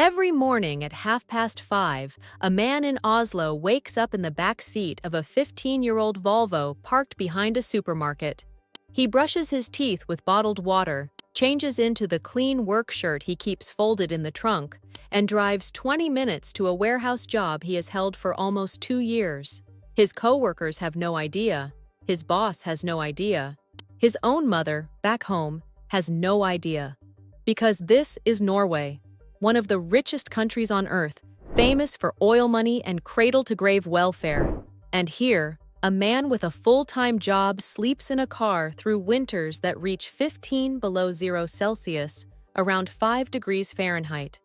Every morning at 5:30, a man in Oslo wakes up in the back seat of a 15-year-old Volvo parked behind a supermarket. He brushes his teeth with bottled water, changes into the clean work shirt he keeps folded in the trunk, and drives 20 minutes to a warehouse job he has held for almost 2 years. His coworkers have no idea. His boss has no idea. His own mother, back home, has no idea. Because this is Norway, one of the richest countries on earth, famous for oil money and cradle-to-grave welfare. And here, a man with a full-time job sleeps in a car through winters that reach 15 below 0 Celsius, around 5 degrees Fahrenheit.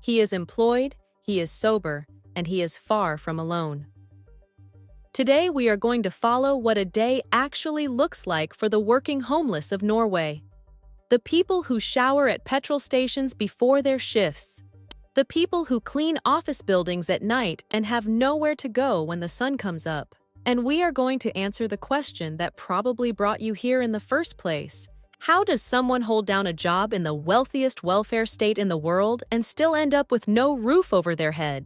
He is employed, he is sober, and he is far from alone. Today we are going to follow what a day actually looks like for the working homeless of Norway. The people who shower at petrol stations before their shifts. The people who clean office buildings at night and have nowhere to go when the sun comes up. And we are going to answer the question that probably brought you here in the first place. How does someone hold down a job in the wealthiest welfare state in the world and still end up with no roof over their head?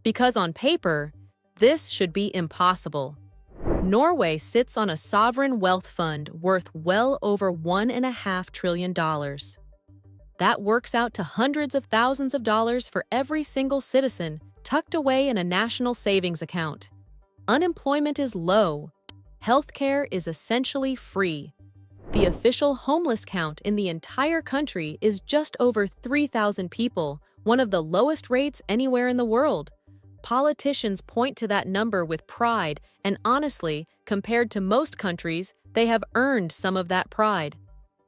Because on paper, this should be impossible. Norway sits on a sovereign wealth fund worth well over $1.5 trillion. That works out to hundreds of thousands of dollars for every single citizen, tucked away in a national savings account. Unemployment is low. Healthcare is essentially free. The official homeless count in the entire country is just over 3,000 people, one of the lowest rates anywhere in the world. Politicians point to that number with pride, and honestly, compared to most countries, they have earned some of that pride.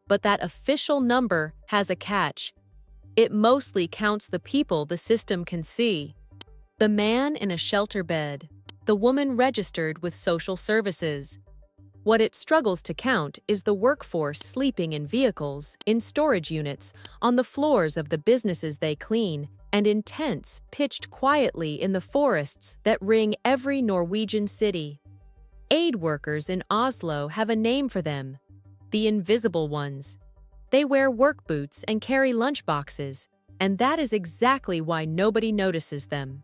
But that official number has a catch. It mostly counts the people the system can see. The man in a shelter bed, the woman registered with social services. What it struggles to count is the workforce sleeping in vehicles, in storage units, on the floors of the businesses they clean, and in tents pitched quietly in the forests that ring every Norwegian city. Aid workers in Oslo have a name for them: the invisible ones. They wear work boots and carry lunchboxes, and that is exactly why nobody notices them.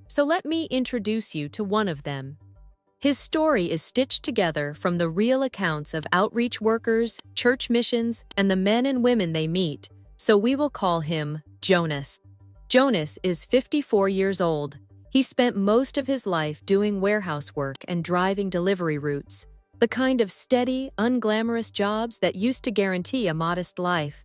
So let me introduce you to one of them. His story is stitched together from the real accounts of outreach workers, church missions, and the men and women they meet, so we will call him Jonas. Jonas is 54 years old. He spent most of his life doing warehouse work and driving delivery routes, the kind of steady, unglamorous jobs that used to guarantee a modest life.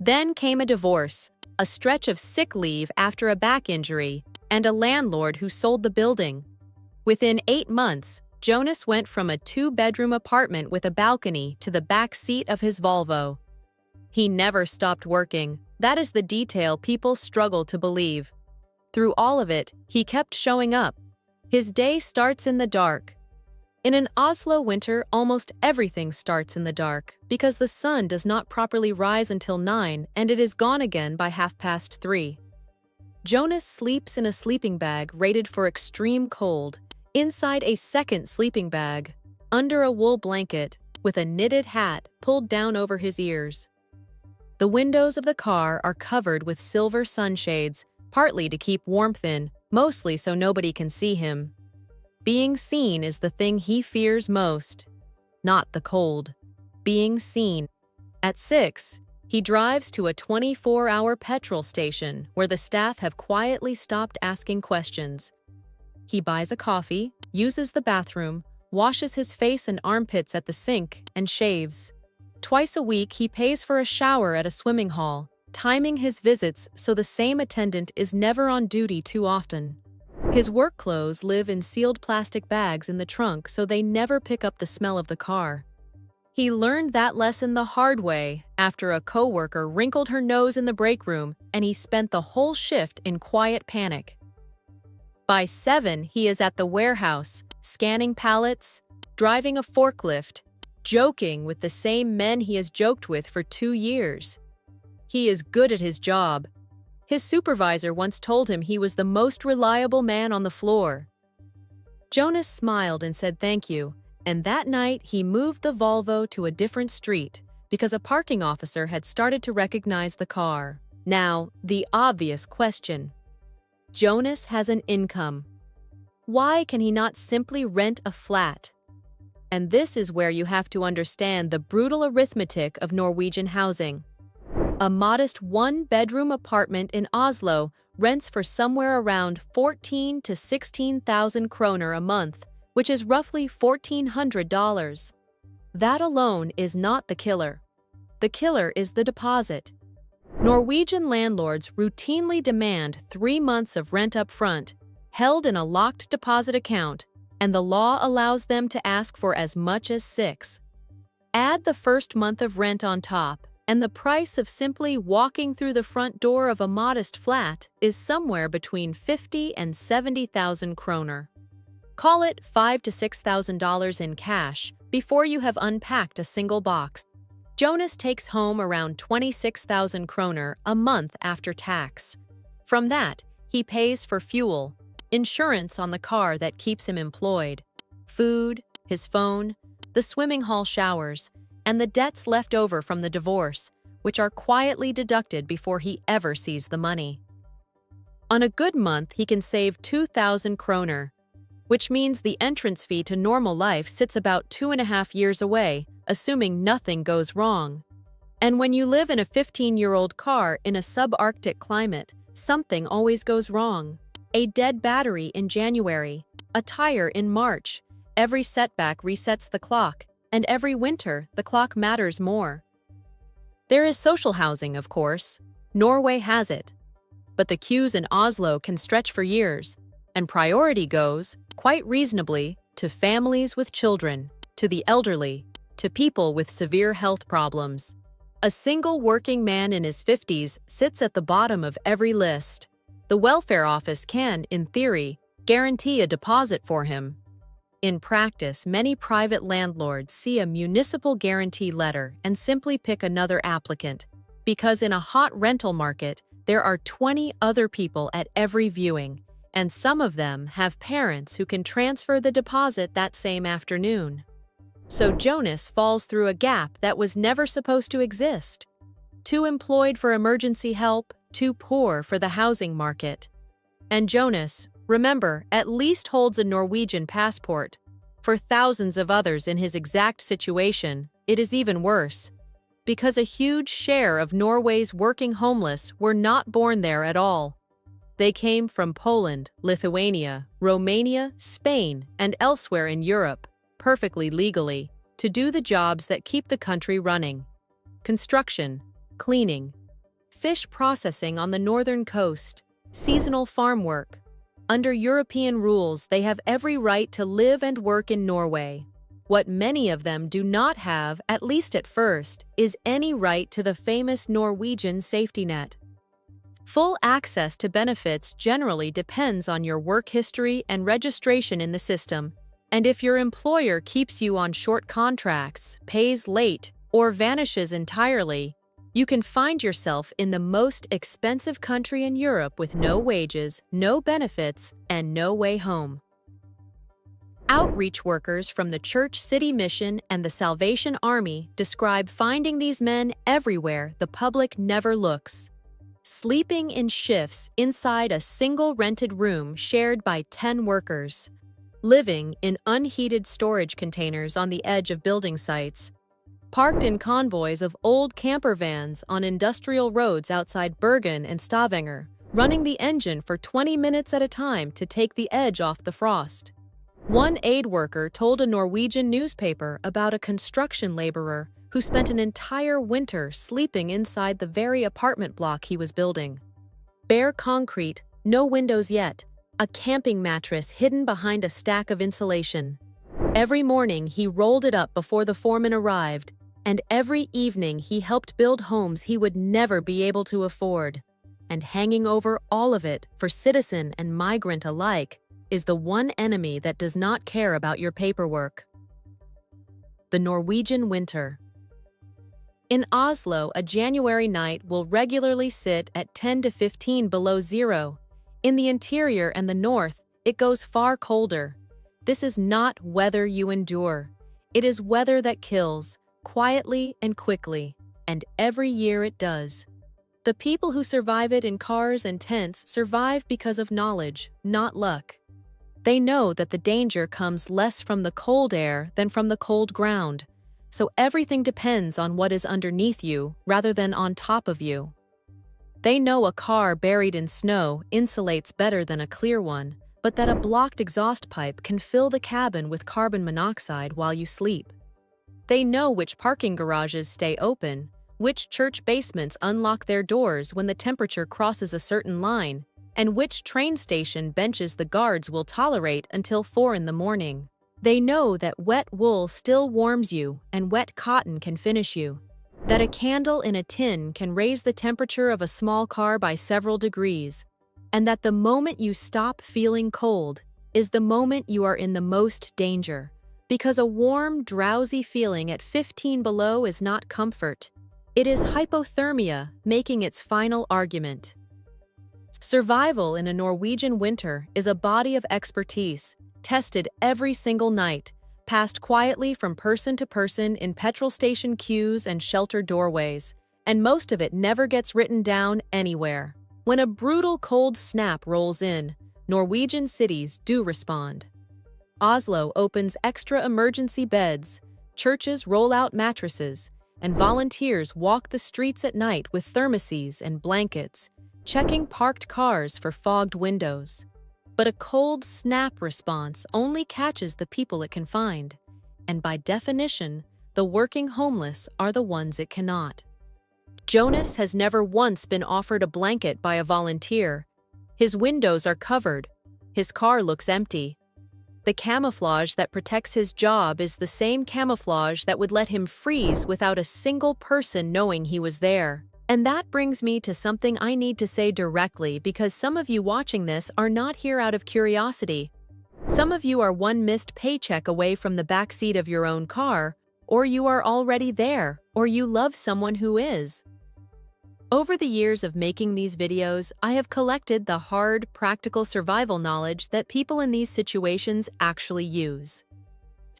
Then came a divorce, a stretch of sick leave after a back injury, and a landlord who sold the building. Within 8 months, Jonas went from a 2-bedroom apartment with a balcony to the back seat of his Volvo. He never stopped working. That is the detail people struggle to believe. Through all of it, he kept showing up. His day starts in the dark. In an Oslo winter, almost everything starts in the dark because the sun does not properly rise until 9 and it is gone again by 3:30. Jonas sleeps in a sleeping bag rated for extreme cold, inside a second sleeping bag, under a wool blanket, with a knitted hat pulled down over his ears. The windows of the car are covered with silver sunshades, partly to keep warmth in, mostly so nobody can see him. Being seen is the thing he fears most. Not the cold. Being seen. At 6, he drives to a 24-hour petrol station where the staff have quietly stopped asking questions. He buys a coffee, uses the bathroom, washes his face and armpits at the sink, and shaves. Twice a week, he pays for a shower at a swimming hall, timing his visits so the same attendant is never on duty too often. His work clothes live in sealed plastic bags in the trunk so they never pick up the smell of the car. He learned that lesson the hard way after a coworker wrinkled her nose in the break room and he spent the whole shift in quiet panic. By 7, he is at the warehouse, scanning pallets, driving a forklift, joking with the same men he has joked with for 2 years. He is good at his job. His supervisor once told him he was the most reliable man on the floor. Jonas smiled and said thank you, and that night he moved the Volvo to a different street because a parking officer had started to recognize the car. Now, the obvious question. Jonas has an income. Why can he not simply rent a flat? And this is where you have to understand the brutal arithmetic of Norwegian housing. A modest one-bedroom apartment in Oslo rents for somewhere around 14 to 16,000 kroner a month, which is roughly $1,400. That alone is not the killer. The killer is the deposit. Norwegian landlords routinely demand 3 months of rent up front, held in a locked deposit account, and the law allows them to ask for as much as 6. Add the first month of rent on top, and the price of simply walking through the front door of a modest flat is somewhere between 50 and 70,000 kroner. Call it $5,000 to $6,000 in cash before you have unpacked a single box. Jonas takes home around 26,000 kroner a month after tax. From that, he pays for fuel, insurance on the car that keeps him employed, food, his phone, the swimming hall showers, and the debts left over from the divorce, which are quietly deducted before he ever sees the money. On a good month, he can save 2,000 kroner, which means the entrance fee to normal life sits about 2.5 years away, assuming nothing goes wrong. And when you live in a 15-year-old car in a subarctic climate, something always goes wrong. A dead battery in January, a tire in March. Every setback resets the clock, and every winter the clock matters more. There is social housing, of course. Norway has it. But the queues in Oslo can stretch for years, and priority goes, quite reasonably, to families with children, to the elderly, to people with severe health problems. A single working man in his 50s sits at the bottom of every list. The welfare office can, in theory, guarantee a deposit for him. In practice, many private landlords see a municipal guarantee letter and simply pick another applicant, because in a hot rental market, there are 20 other people at every viewing, and some of them have parents who can transfer the deposit that same afternoon. So Jonas falls through a gap that was never supposed to exist. Too employed for emergency help, too poor for the housing market. And Jonas, remember, at least holds a Norwegian passport. For thousands of others in his exact situation, it is even worse, because a huge share of Norway's working homeless were not born there at all. They came from Poland, Lithuania, Romania, Spain, and elsewhere in Europe, perfectly legally, to do the jobs that keep the country running. Construction, cleaning, fish processing on the northern coast, seasonal farm work. Under European rules, they have every right to live and work in Norway. What many of them do not have, at least at first, is any right to the famous Norwegian safety net. Full access to benefits generally depends on your work history and registration in the system, and if your employer keeps you on short contracts, pays late, or vanishes entirely, you can find yourself in the most expensive country in Europe with no wages, no benefits, and no way home. Outreach workers from the Church City Mission and the Salvation Army describe finding these men everywhere the public never looks. Sleeping in shifts inside a single rented room shared by 10 workers. Living in unheated storage containers on the edge of building sites. Parked in convoys of old camper vans on industrial roads outside Bergen and Stavanger, running the engine for 20 minutes at a time to take the edge off the frost. One aid worker told a Norwegian newspaper about a construction laborer who spent an entire winter sleeping inside the very apartment block he was building. Bare concrete, no windows yet, a camping mattress hidden behind a stack of insulation. Every morning he rolled it up before the foreman arrived, and every evening he helped build homes he would never be able to afford. And hanging over all of it, for citizen and migrant alike, is the one enemy that does not care about your paperwork. The Norwegian winter. In Oslo, a January night will regularly sit at 10 to 15 below zero. In the interior and the north, it goes far colder. This is not weather you endure. It is weather that kills, quietly and quickly, and every year it does. The people who survive it in cars and tents survive because of knowledge, not luck. They know that the danger comes less from the cold air than from the cold ground, so everything depends on what is underneath you rather than on top of you. They know a car buried in snow insulates better than a clear one, but that a blocked exhaust pipe can fill the cabin with carbon monoxide while you sleep. They know which parking garages stay open, which church basements unlock their doors when the temperature crosses a certain line, and which train station benches the guards will tolerate until 4 in the morning. They know that wet wool still warms you and wet cotton can finish you, that a candle in a tin can raise the temperature of a small car by several degrees, and that the moment you stop feeling cold is the moment you are in the most danger, because a warm, drowsy feeling at 15 below is not comfort. It is hypothermia making its final argument. Survival in a Norwegian winter is a body of expertise, tested every single night, passed quietly from person to person in petrol station queues and shelter doorways, and most of it never gets written down anywhere. When a brutal cold snap rolls in, Norwegian cities do respond. Oslo opens extra emergency beds, churches roll out mattresses, and volunteers walk the streets at night with thermoses and blankets, checking parked cars for fogged windows. But a cold snap response only catches the people it can find, and by definition, the working homeless are the ones it cannot. Jonas has never once been offered a blanket by a volunteer. His windows are covered. His car looks empty. The camouflage that protects his job is the same camouflage that would let him freeze without a single person knowing he was there. And that brings me to something I need to say directly, because some of you watching this are not here out of curiosity. Some of you are one missed paycheck away from the backseat of your own car, or you are already there, or you love someone who is. Over the years of making these videos, I have collected the hard, practical survival knowledge that people in these situations actually use.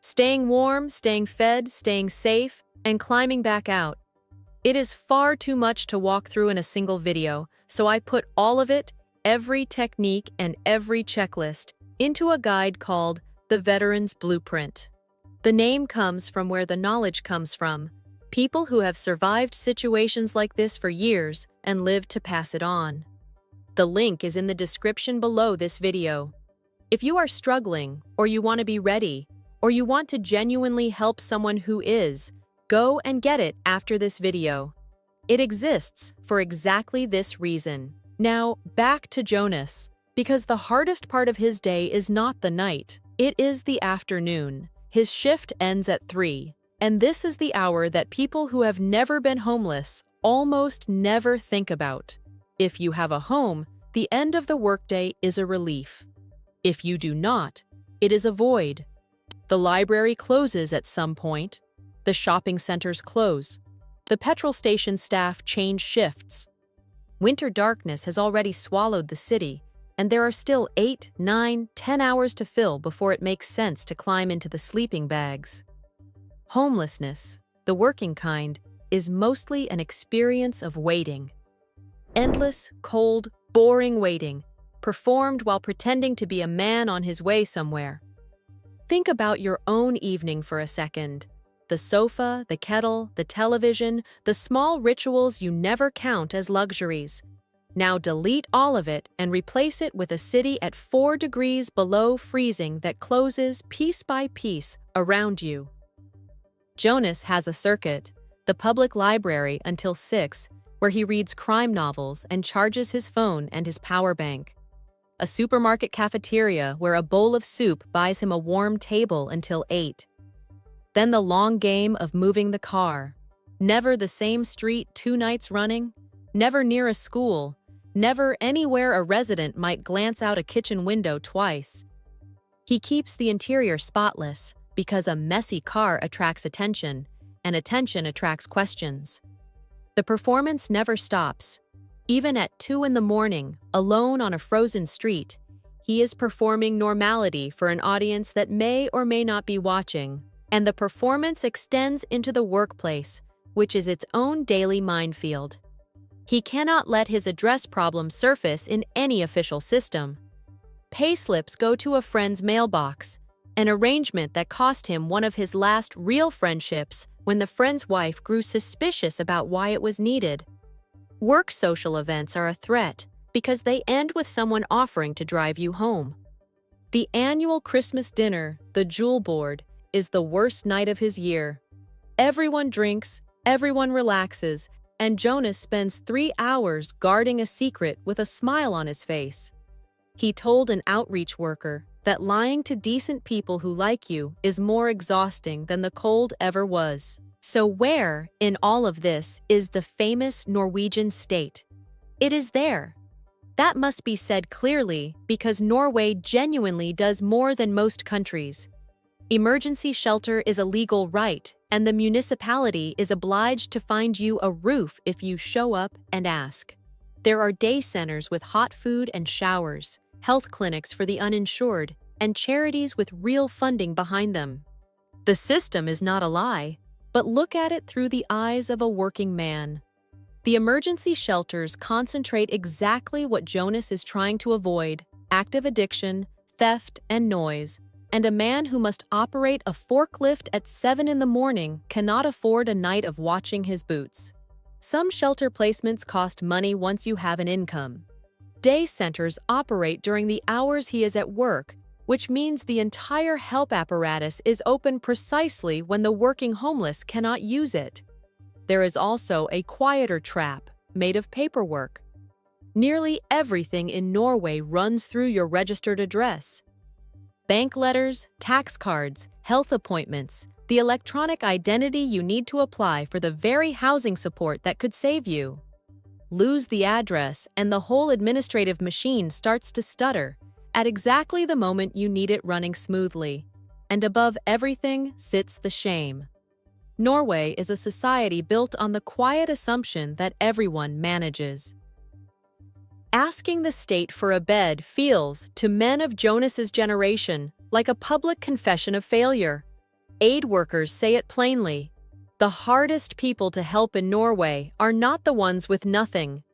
Staying warm, staying fed, staying safe, and climbing back out. It is far too much to walk through in a single video, so I put all of it, every technique and every checklist, into a guide called The Veteran's Blueprint. The name comes from where the knowledge comes from. People who have survived situations like this for years and lived to pass it on. The link is in the description below this video. If you are struggling, or you want to be ready, or you want to genuinely help someone who is, go and get it after this video. It exists for exactly this reason. Now, back to Jonas, because the hardest part of his day is not the night, it is the afternoon. His shift ends at 3. And this is the hour that people who have never been homeless almost never think about. If you have a home, the end of the workday is a relief. If you do not, it is a void. The library closes at some point. The shopping centers close. The petrol station staff change shifts. Winter darkness has already swallowed the city, and there are still 8, 9, 10 hours to fill before it makes sense to climb into the sleeping bags. Homelessness, the working kind, is mostly an experience of waiting. Endless, cold, boring waiting, performed while pretending to be a man on his way somewhere. Think about your own evening for a second. The sofa, the kettle, the television, the small rituals you never count as luxuries. Now delete all of it and replace it with a city at 4 degrees below freezing that closes piece by piece around you. Jonas has a circuit, the public library until 6, where he reads crime novels and charges his phone and his power bank. A supermarket cafeteria where a bowl of soup buys him a warm table until 8. Then the long game of moving the car. Never the same street 2 nights running, never near a school, never anywhere a resident might glance out a kitchen window twice. He keeps the interior spotless, because a messy car attracts attention, and attention attracts questions. The performance never stops. Even at 2 in the morning, alone on a frozen street, he is performing normality for an audience that may or may not be watching, and the performance extends into the workplace, which is its own daily minefield. He cannot let his address problem surface in any official system. Payslips go to a friend's mailbox, an arrangement that cost him one of his last real friendships when the friend's wife grew suspicious about why it was needed. Work social events are a threat because they end with someone offering to drive you home. The annual Christmas dinner, the Jewel Board, is the worst night of his year. Everyone drinks, everyone relaxes, and Jonas spends 3 hours guarding a secret with a smile on his face. He told an outreach worker that lying to decent people who like you is more exhausting than the cold ever was. So where, in all of this, is the famous Norwegian state? It is there. That must be said clearly because Norway genuinely does more than most countries. Emergency shelter is a legal right, and the municipality is obliged to find you a roof if you show up and ask. There are day centers with hot food and showers, health clinics for the uninsured, and charities with real funding behind them. The system is not a lie, but look at it through the eyes of a working man. The emergency shelters concentrate exactly what Jonas is trying to avoid: active addiction, theft, and noise. And a man who must operate a forklift at 7 in the morning cannot afford a night of watching his boots. Some shelter placements cost money once you have an income. Day centers operate during the hours he is at work, which means the entire help apparatus is open precisely when the working homeless cannot use it. There is also a quieter trap, made of paperwork. Nearly everything in Norway runs through your registered address. Bank letters, tax cards, health appointments, the electronic identity you need to apply for the very housing support that could save you. Lose the address, and the whole administrative machine starts to stutter at exactly the moment you need it running smoothly. And above everything sits the shame. Norway is a society built on the quiet assumption that everyone manages. Asking the state for a bed feels, to men of Jonas's generation, like a public confession of failure. Aid workers say it plainly. The hardest people to help in Norway are not the ones with nothing.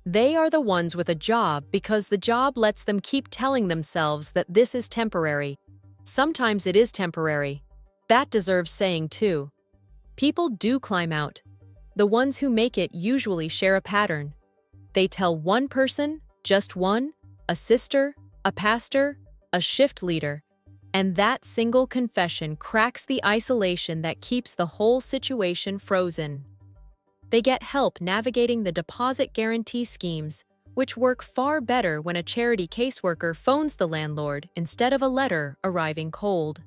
They are the ones with a job because the job lets them keep telling themselves that this is temporary. Sometimes it is temporary. That deserves saying too. People do climb out. The ones who make it usually share a pattern. They tell one person, just one, a sister, a pastor, a shift leader, and that single confession cracks the isolation that keeps the whole situation frozen. They get help navigating the deposit guarantee schemes, which work far better when a charity caseworker phones the landlord instead of a letter arriving cold.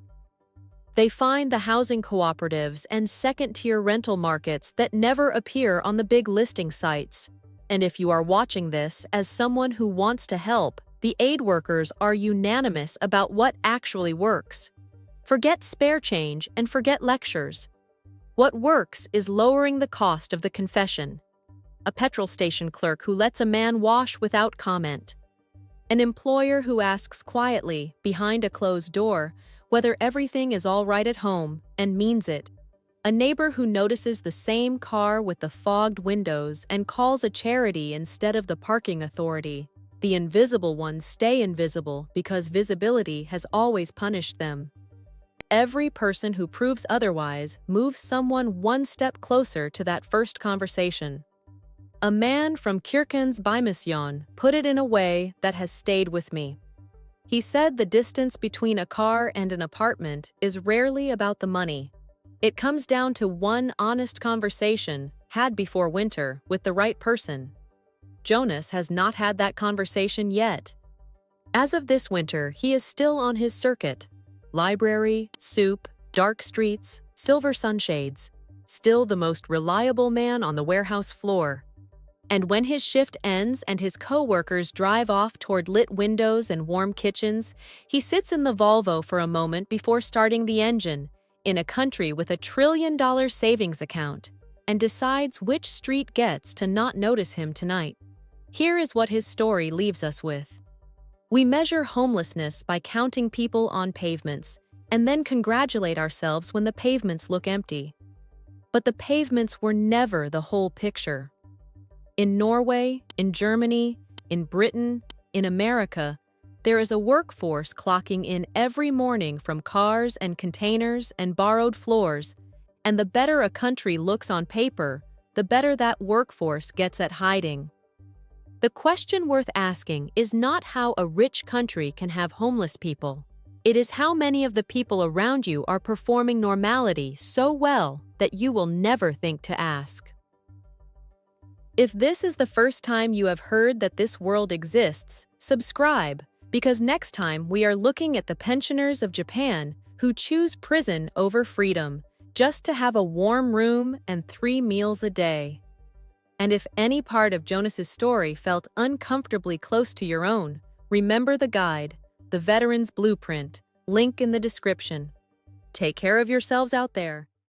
They find the housing cooperatives and second-tier rental markets that never appear on the big listing sites. And if you are watching this as someone who wants to help, the aid workers are unanimous about what actually works. Forget spare change and forget lectures. What works is lowering the cost of the confession. A petrol station clerk who lets a man wash without comment. An employer who asks quietly, behind a closed door, whether everything is all right at home, and means it. A neighbor who notices the same car with the fogged windows and calls a charity instead of the parking authority. The invisible ones stay invisible because visibility has always punished them. Every person who proves otherwise moves someone one step closer to that first conversation. A man from Kirkens Bymisjon put it in a way that has stayed with me. He said the distance between a car and an apartment is rarely about the money. It comes down to one honest conversation, had before winter, with the right person. Jonas has not had that conversation yet. As of this winter, he is still on his circuit. Library, soup, dark streets, silver sunshades. Still the most reliable man on the warehouse floor. And when his shift ends and his co-workers drive off toward lit windows and warm kitchens, he sits in the Volvo for a moment before starting the engine, in a country with $1 trillion savings account, and decides which street gets to not notice him tonight. Here is what his story leaves us with. We measure homelessness by counting people on pavements, and then congratulate ourselves when the pavements look empty. But the pavements were never the whole picture. In Norway, in Germany, in Britain, in America, there is a workforce clocking in every morning from cars and containers and borrowed floors, and the better a country looks on paper, the better that workforce gets at hiding. The question worth asking is not how a rich country can have homeless people. It is how many of the people around you are performing normality so well that you will never think to ask. If this is the first time you have heard that this world exists, subscribe, because next time we are looking at the pensioners of Japan who choose prison over freedom just to have a warm room and 3 meals a day. And if any part of Jonas's story felt uncomfortably close to your own, remember the guide, The Veteran's Blueprint, link in the description. Take care of yourselves out there.